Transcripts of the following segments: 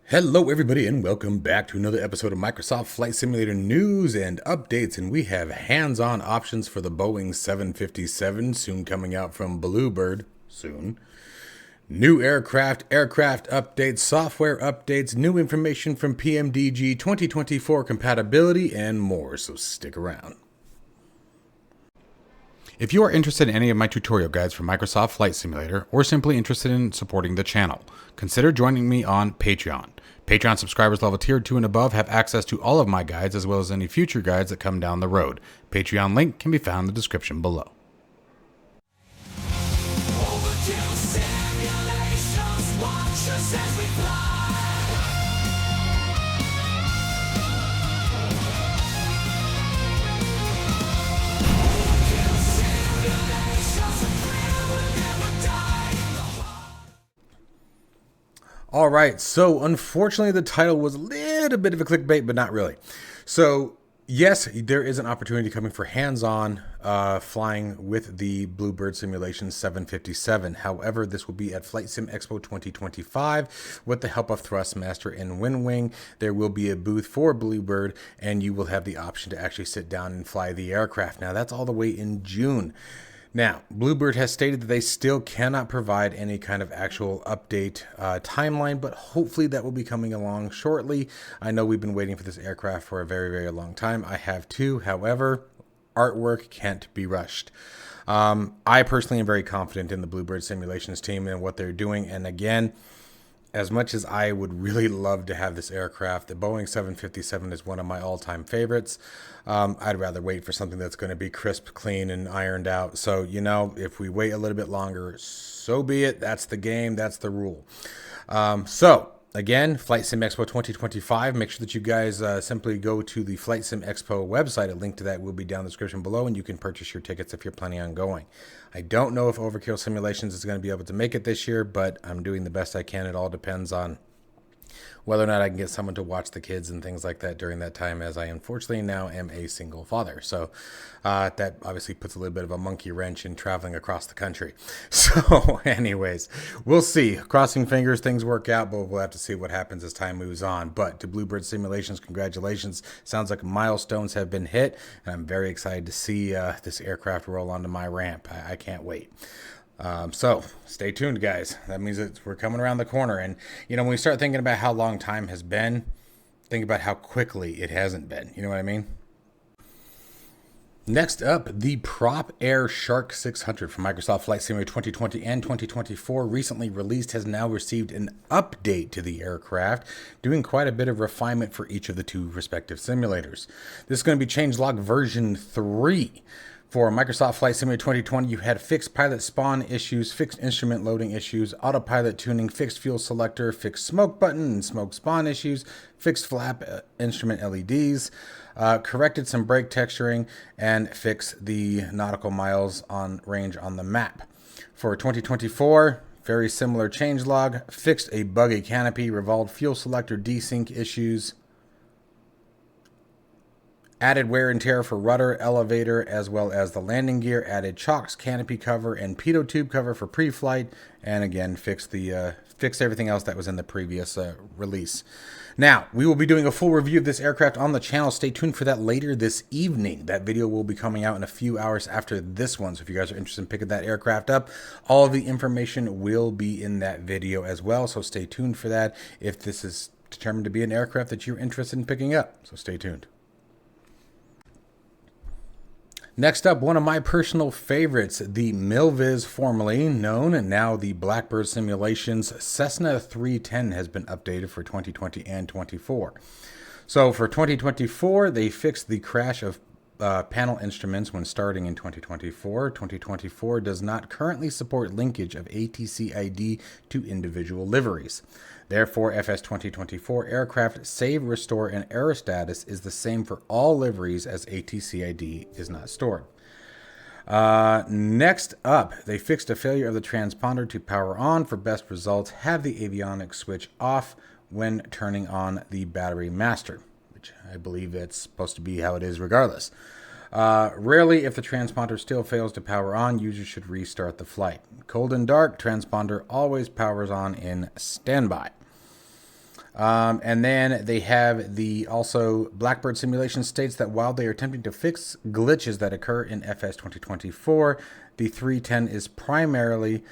Hello everybody and welcome back to another episode of Microsoft Flight Simulator news and updates, and we have hands-on options for the Boeing 757 soon coming out from BlueBird soon. New aircraft updates, software updates, new information from PMDG 2024 compatibility and more, so stick around. If you are interested in any of my tutorial guides for Microsoft Flight Simulator or simply interested in supporting the channel, consider joining me on Patreon. Patreon subscribers level tier 2 and above have access to all of my guides as well as any future guides that come down the road. Patreon link can be found in the description below. OverKill Simulations, watch us as we fly. OverKill Simulations, a thrill will never die. All right, so unfortunately the title was a little bit of a clickbait, but not really. So yes, there is an opportunity coming for hands-on flying with the BlueBird Simulations 757. However, this will be at Flight Sim Expo 2025 with the help of Thrustmaster and WinWing. There will be a booth for BlueBird, and you will have the option to actually sit down and fly the aircraft. Now, that's all the way in June. Now, BlueBird has stated that they still cannot provide any kind of actual update timeline, but hopefully that will be coming along shortly. I know we've been waiting for this aircraft for a very, very long time. I have too. However, artwork can't be rushed. I personally am very confident in the BlueBird Simulations team and what they're doing. And again, as much as I would really love to have this aircraft, the Boeing 757 is one of my all-time favorites. I'd rather wait for something that's going to be crisp, clean, and ironed out. So, you know, if we wait a little bit longer, so be it. That's the game. That's the rule. Again, Flight Sim Expo 2025. Make sure that you guys simply go to the Flight Sim Expo website. A link to that will be down in the description below, and you can purchase your tickets if you're planning on going. I don't know if OverKill Simulations is going to be able to make it this year, but I'm doing the best I can. It all depends on whether or not I can get someone to watch the kids and things like that during that time, as I unfortunately now am a single father. So that obviously puts a little bit of a monkey wrench in traveling across the country. So anyways, we'll see. Crossing fingers, things work out, but we'll have to see what happens as time moves on. But to BlueBird Simulations, congratulations. Sounds like milestones have been hit, and I'm very excited to see this aircraft roll onto my ramp. I can't wait. So stay tuned, guys. That means that we're coming around the corner. And, you know, when we start thinking about how long time has been, think about how quickly it hasn't been. You know what I mean? Next up, the PropAir Shark 600 from Microsoft Flight Simulator 2020 and 2024 recently released has now received an update to the aircraft, doing quite a bit of refinement for each of the two respective simulators. This is going to be changelog version 3. For Microsoft Flight Simulator 2020, you had fixed pilot spawn issues, fixed instrument loading issues, autopilot tuning, fixed fuel selector, fixed smoke button and smoke spawn issues, fixed flap instrument LEDs, corrected some brake texturing, and fixed the nautical miles on range on the map. For 2024, very similar changelog, fixed a buggy canopy, revolved fuel selector desync issues, added wear and tear for rudder, elevator, as well as the landing gear. Added chocks, canopy cover, and pitot tube cover for pre-flight. And again, fixed everything else that was in the previous release. Now, we will be doing a full review of this aircraft on the channel. Stay tuned for that later this evening. That video will be coming out in a few hours after this one. So if you guys are interested in picking that aircraft up, all of the information will be in that video as well. So stay tuned for that if this is determined to be an aircraft that you're interested in picking up. So stay tuned. Next up, one of my personal favorites, the Milviz, formerly known and now the Blackbird Simulations Cessna 310 has been updated for 2020 and 24. So for 2024, they fixed the crash of panel instruments when starting in 2024. 2024 does not currently support linkage of ATC ID to individual liveries. Therefore, FS 2024 aircraft save, restore, and error status is the same for all liveries as ATC ID is not stored. Next up, they fixed a failure of the transponder to power on. For best results, have the avionics switch off when turning on the battery master, which I believe that's supposed to be how it is regardless. Rarely, if the transponder still fails to power on, users should restart the flight. Cold and dark, transponder always powers on in standby. And then they have the also BlueBird Simulations states that while they are attempting to fix glitches that occur in FS 2024, the 310 is primarily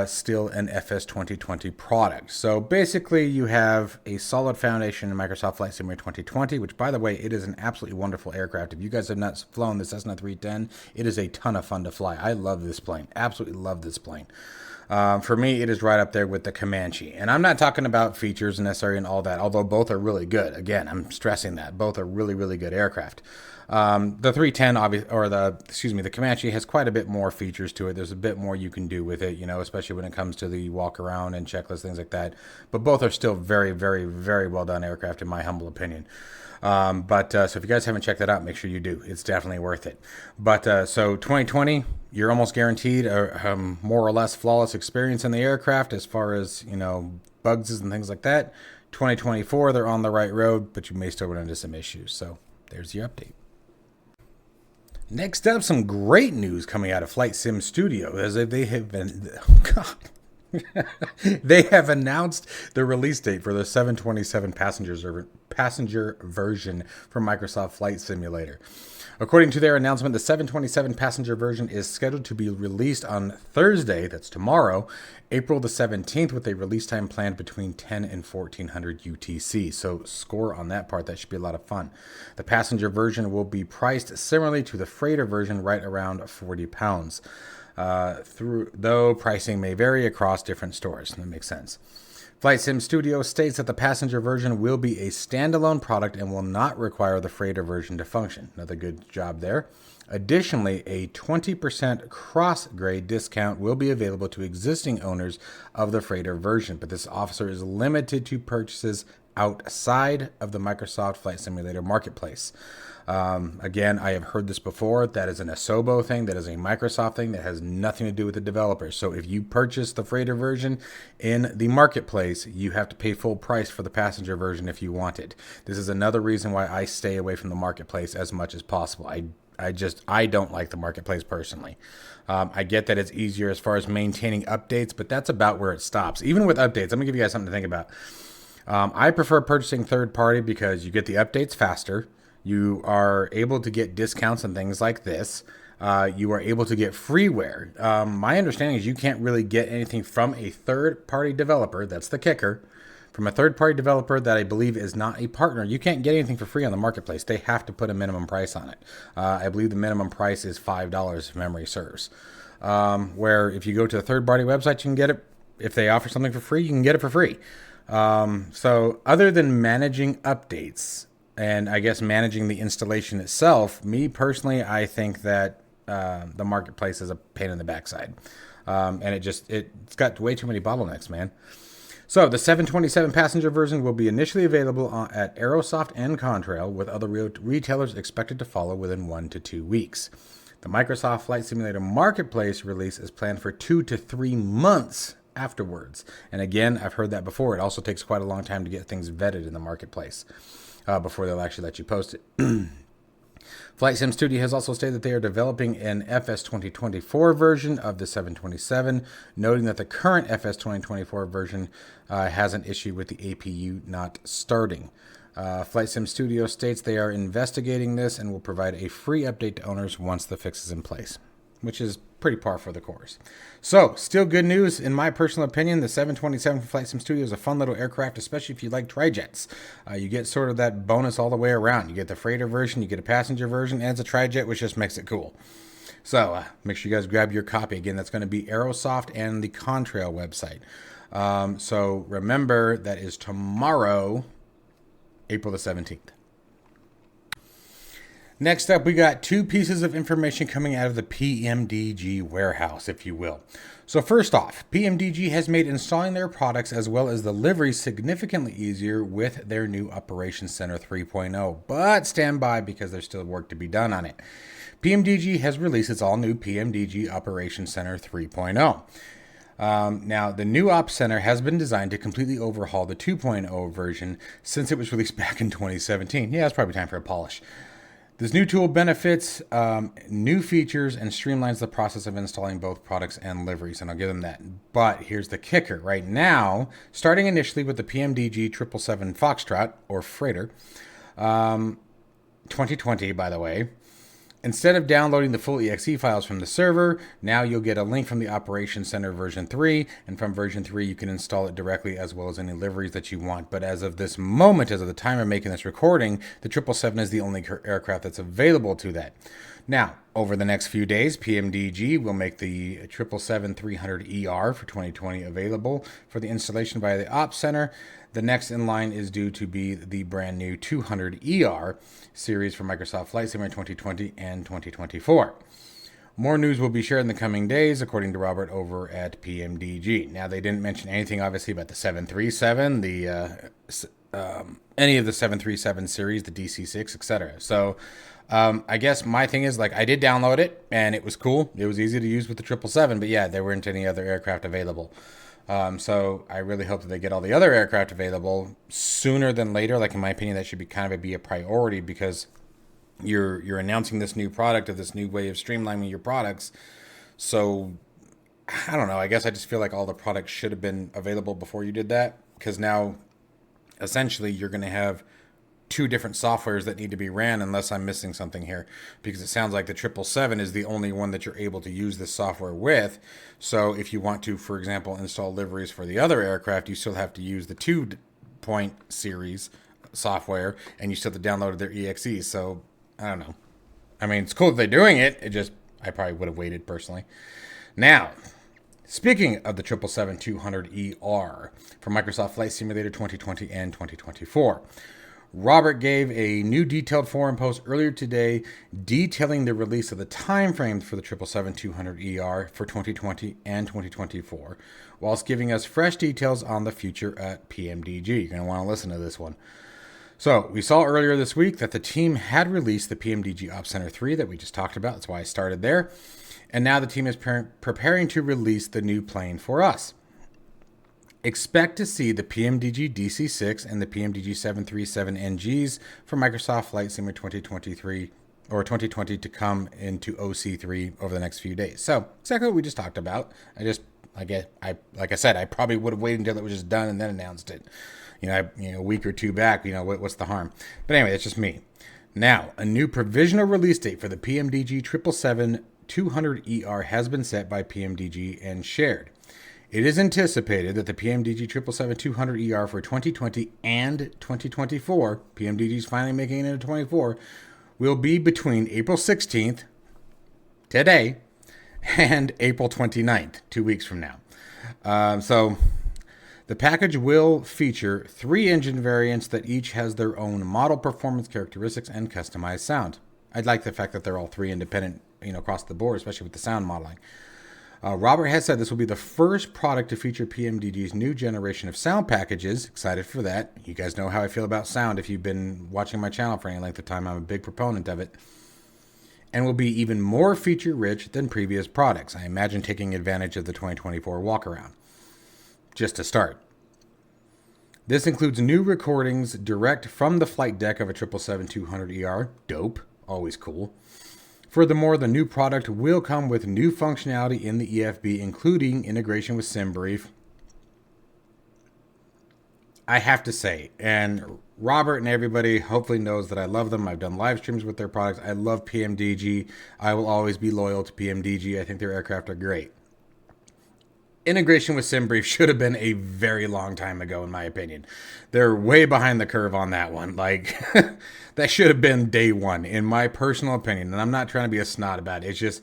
still an FS 2020 product. So basically you have a solid foundation in Microsoft Flight Simulator 2020, which by the way, it is an absolutely wonderful aircraft. If you guys have not flown the Cessna 310, it is a ton of fun to fly. I love this plane. Absolutely love this plane. For me, it is right up there with the Comanche. And I'm not talking about features necessarily and all that, although both are really good. Again, I'm stressing that. Both are really, really good aircraft. The 310, the Comanche has quite a bit more features to it. There's a bit more you can do with it, especially when it comes to the walk around and checklist, things like that. But both are still very, very, very well done aircraft, in my humble opinion. So if you guys haven't checked that out, make sure you do. It's definitely worth it. But so 2020, you're almost guaranteed a more or less flawless experience in the aircraft as far as, bugs and things like that. 2024, they're on the right road, but you may still run into some issues. So there's your update. Next up, some great news coming out of Flight Sim Studio, as they have been, they have announced the release date for the 727 passenger version for Microsoft Flight Simulator. According to their announcement, the 727 passenger version is scheduled to be released on Thursday, that's tomorrow, April the 17th, with a release time planned between 10 and 1400 UTC. So score on that part. That should be a lot of fun. The passenger version will be priced similarly to the freighter version, right around 40 pounds. Though pricing may vary across different stores. That makes sense. Flight Sim Studio states that the passenger version will be a standalone product and will not require the freighter version to function. Another good job there. Additionally, a 20% cross-grade discount will be available to existing owners of the freighter version, but this offer is limited to purchases outside of the Microsoft Flight Simulator marketplace. Again, I have heard this before. That is an Asobo thing. That is a Microsoft thing. That has nothing to do with the developers. So if you purchase the freighter version in the marketplace, you have to pay full price for the passenger version if you want it. This is another reason why I stay away from the marketplace as much as possible. I don't like the marketplace personally. I get that it's easier as far as maintaining updates, but that's about where it stops. Even with updates, I'm gonna give you guys something to think about. I prefer purchasing third party because you get the updates faster. You are able to get discounts and things like this. You are able to get freeware. My understanding is you can't really get anything from a third-party developer. That's the kicker. From a third-party developer that I believe is not a partner, you can't get anything for free on the marketplace. They have to put a minimum price on it. I believe the minimum price is $5 if memory serves. Where if you go to a third-party website, you can get it. If they offer something for free, you can get it for free. So other than managing updates, and I guess managing the installation itself, me personally, I think that the marketplace is a pain in the backside. And it's got way too many bottlenecks, man. So the 727 passenger version will be initially available at Aerosoft and Contrail, with other retailers expected to follow within 1 to 2 weeks. The Microsoft Flight Simulator Marketplace release is planned for 2 to 3 months afterwards. And again, I've heard that before. It also takes quite a long time to get things vetted in the marketplace before they'll actually let you post it. Flight Sim Studio has also stated that they are developing an FS 2024 version of the 727, noting that the current FS 2024 version has an issue with the APU not starting. Flight Sim Studio states they are investigating this and will provide a free update to owners once the fix is in place, which is pretty par for the course. So, still good news, in my personal opinion. The 727 from Flight Sim Studio is a fun little aircraft, especially if you like tri-jets. You get sort of that bonus all the way around. You get the freighter version, you get a passenger version, and it's a tri-jet, which just makes it cool. So, make sure you guys grab your copy. Again, that's going to be Aerosoft and the Contrail website. So, remember, that is tomorrow, April the 17th. Next up, we got 2 pieces of information coming out of the PMDG warehouse, if you will. So first off, PMDG has made installing their products as well as delivery significantly easier with their new Operations Center 3.0, but stand by because there's still work to be done on it. PMDG has released its all-new PMDG Operations Center 3.0. Now, the new Ops Center has been designed to completely overhaul the 2.0 version since it was released back in 2017. Yeah, it's probably time for a polish. This new tool benefits new features and streamlines the process of installing both products and liveries, and I'll give them that. But here's the kicker. Right now, starting initially with the PMDG 777 Foxtrot, or Freighter, 2020, by the way, instead of downloading the full exe files from the server, now you'll get a link from the Operations Center version 3, and from version 3 you can install it directly as well as any liveries that you want. But as of this moment, as of the time of making this recording, the 777 is the only aircraft that's available to that. Now, over the next few days, PMDG will make the 777-300ER for 2020 available for the installation via the Ops Center. The next in line is due to be the brand new 200ER series for Microsoft Flight Simulator 2020 and 2024. More news will be shared in the coming days, according to Robert over at PMDG. Now, they didn't mention anything, obviously, about the 737, any of the 737 series, the DC-6, etc. So, I guess my thing is, like, I did download it, and it was cool. It was easy to use with the 777, but yeah, there weren't any other aircraft available. So I really hope that they get all the other aircraft available sooner than later. Like, in my opinion, that should be kind of be a priority, because you're announcing this new product, of this new way of streamlining your products. So I don't know. I guess I just feel like all the products should have been available before you did that, because now essentially you're going to have two different softwares that need to be ran, unless I'm missing something here, because it sounds like the 777 is the only one that you're able to use this software with. So if you want to, for example, install liveries for the other aircraft, you still have to use the 2-point series software, and you still have to download their EXEs. So I don't know. I mean, it's cool that they're doing it. I probably would have waited personally. Now, speaking of the 777-200ER for Microsoft Flight Simulator 2020 and 2024, Robert gave a new detailed forum post earlier today detailing the release of the time frames for the 777-200ER for 2020 and 2024, whilst giving us fresh details on the future at PMDG. You're going to want to listen to this one. So, we saw earlier this week that the team had released the PMDG Ops Center 3 that we just talked about. That's why I started there. And now the team is preparing to release the new plane for us. Expect to see the PMDG DC-6 and the PMDG 737NGs for Microsoft Flight Simulator 2023 or 2020 to come into OC3 over the next few days. So, exactly what we just talked about. Like I said, I probably would have waited until it was just done and then announced it. A week or two back, what's the harm? But anyway, that's just me. Now, a new provisional release date for the PMDG 777-200ER has been set by PMDG and shared. It is anticipated that the PMDG 777-200ER for 2020 and 2024, PMDG is finally making it into 24, will be between April 16th, today, and April 29th, 2 weeks from now. So the package will feature 3 engine variants that each has their own model performance characteristics and customized sound. I like the fact that they're all 3 independent, across the board, especially with the sound modeling. Robert has said this will be the first product to feature PMDG's new generation of sound packages. Excited for that. You guys know how I feel about sound if you've been watching my channel for any length of time. I'm a big proponent of it. And will be even more feature-rich than previous products. I imagine taking advantage of the 2024 walkaround. Just to start. This includes new recordings direct from the flight deck of a 777-200ER. Dope. Always cool. Furthermore, the new product will come with new functionality in the EFB, including integration with SimBrief. I have to say, and Robert and everybody hopefully knows that I love them. I've done live streams with their products. I love PMDG. I will always be loyal to PMDG. I think their aircraft are great. Integration with SimBrief should have been a very long time ago, in my opinion. They're way behind the curve on that one. Like, that should have been day one, in my personal opinion. And I'm not trying to be a snot about it. It's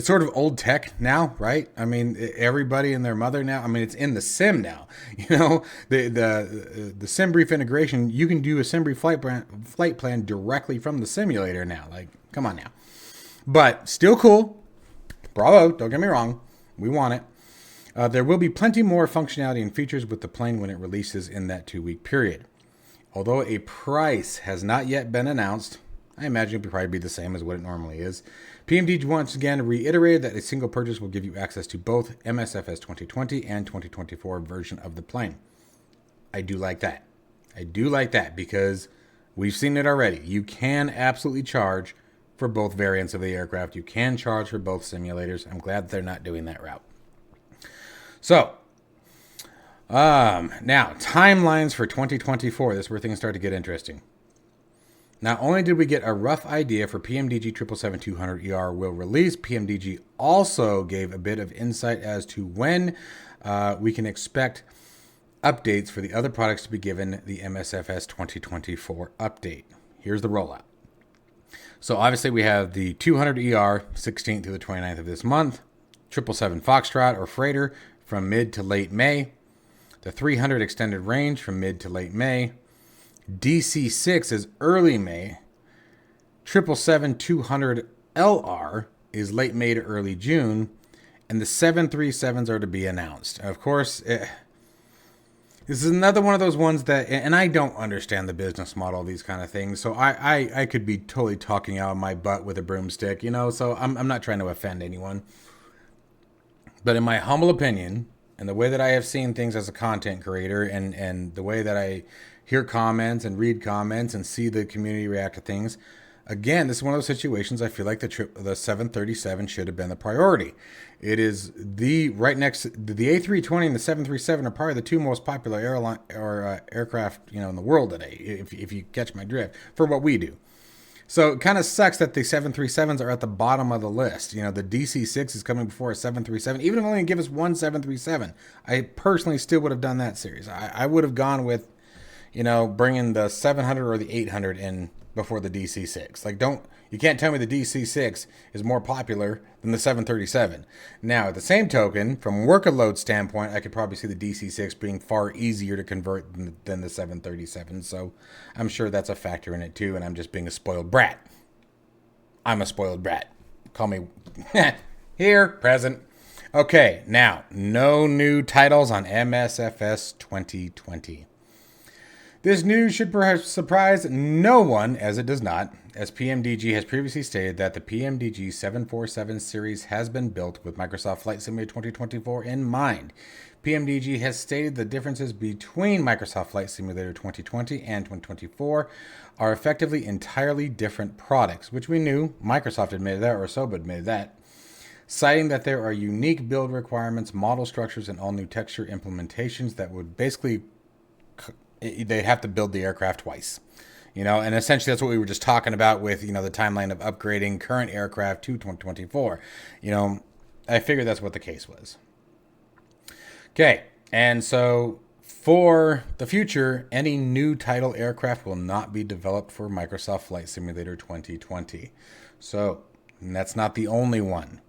sort of old tech now, right? I mean, everybody and their mother now. I mean, it's in the sim now. The SimBrief integration, you can do a SimBrief flight plan directly from the simulator now. Like, come on now. But still cool. Bravo. Don't get me wrong. We want it. There will be plenty more functionality and features with the plane when it releases in that 2-week period. Although a price has not yet been announced, I imagine it will probably be the same as what it normally is. PMDG once again reiterated that a single purchase will give you access to both MSFS 2020 and 2024 version of the plane. I do like that. Because We've seen it already. You can absolutely charge for both variants of the aircraft. You can charge for both simulators. I'm glad they're not doing that route. So, now, timelines for 2024. This is where things start to get interesting. Not only did we get a rough idea for PMDG 777-200ER will release, PMDG also gave a bit of insight as to when we can expect updates for the other products to be given the MSFS 2024 update. Here's the rollout. So obviously we have the 200ER 16th through the 29th of this month, 777 Foxtrot or Freighter from mid to late May, the 300 extended range from mid to late May, DC6 is early May, 777-200LR is late May to early June, and the 737s are to be announced. Of course, this is another one of those ones that, and I don't understand the business model of these kind of things, so I could be totally talking out of my butt with a broomstick, you know, so I'm not trying to offend anyone. But in my humble opinion, and the way that I have seen things as a content creator, and the way that I hear comments and read comments and see the community react to things, again, this is one of those situations I feel like the 737 should have been the priority. It is the right next the A320 and the 737 are probably the two most popular airline or aircraft, you know, in the world today. If you catch my drift, for what we do. So it kind of sucks that the 737s are at the bottom of the list. You know, the DC6 is coming before a 737. Even if only give us one 737, I personally still would have done that series. I would have gone with, you know, bringing the 700 or the 800 in before the DC6. Like, you can't tell me the DC6 is more popular than the 737. Now, at the same token, from workload standpoint, I could probably see the DC6 being far easier to convert than the 737. So I'm sure that's a factor in it too, and I'm just being a spoiled brat. I'm a spoiled brat. Call me here, present. Okay, now, no new titles on MSFS 2020. This news should perhaps surprise no one, as it does not, as PMDG has previously stated that the PMDG 747 series has been built with Microsoft Flight Simulator 2024 in mind. PMDG has stated the differences between Microsoft Flight Simulator 2020 and 2024 are effectively entirely different products, which we knew. Microsoft admitted that, or Soba admitted that, citing that there are unique build requirements, model structures, and all new texture implementations that would basically they'd have to build the aircraft twice, you know, and essentially that's what we were just talking about with, you know, the timeline of upgrading current aircraft to 2024. You know, I figured that's what the case was. Okay, and so for the future, any new title aircraft will not be developed for Microsoft Flight Simulator 2020. So, and that's not the only one.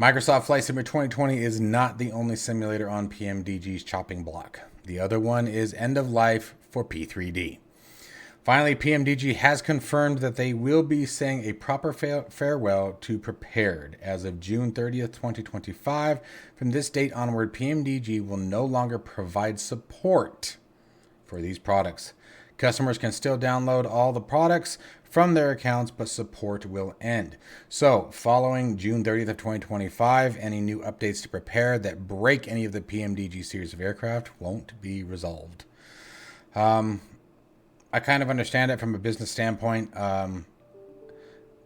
Microsoft Flight Simulator 2020 is not the only simulator on PMDG's chopping block. The other one is End of Life for P3D. Finally, PMDG has confirmed that they will be saying a proper farewell to Prepared as of June 30th, 2025. From this date onward, PMDG will no longer provide support for these products. Customers can still download all the products from their accounts, but support will end. So, following June 30th of 2025, any new updates to Prepare that break any of the PMDG series of aircraft won't be resolved. I kind of understand it from a business standpoint. Don't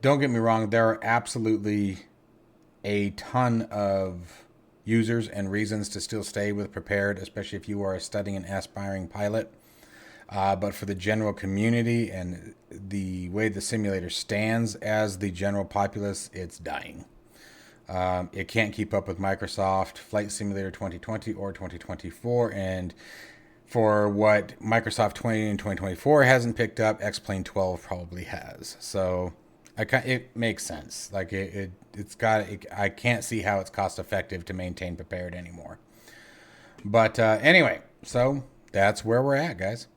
get me wrong, there are absolutely a ton of users and reasons to still stay with Prepared, especially if you are a studying and aspiring pilot. But for the general community and the way the simulator stands as the general populace, it's dying. It can't keep up with Microsoft Flight Simulator 2020 or 2024. And for what Microsoft 20 and 2024 hasn't picked up, X-Plane 12 probably has. So it makes sense. Like I can't see how it's cost effective to maintain Prepared anymore. But anyway, so that's where we're at, guys.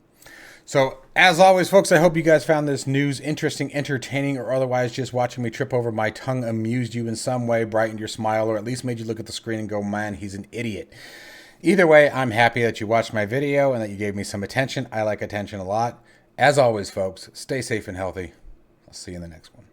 So, as always, folks, I hope you guys found this news interesting, entertaining, or otherwise just watching me trip over my tongue amused you in some way, brightened your smile, or at least made you look at the screen and go, man, he's an idiot. Either way, I'm happy that you watched my video and that you gave me some attention. I like attention a lot. As always, folks, stay safe and healthy. I'll see you in the next one.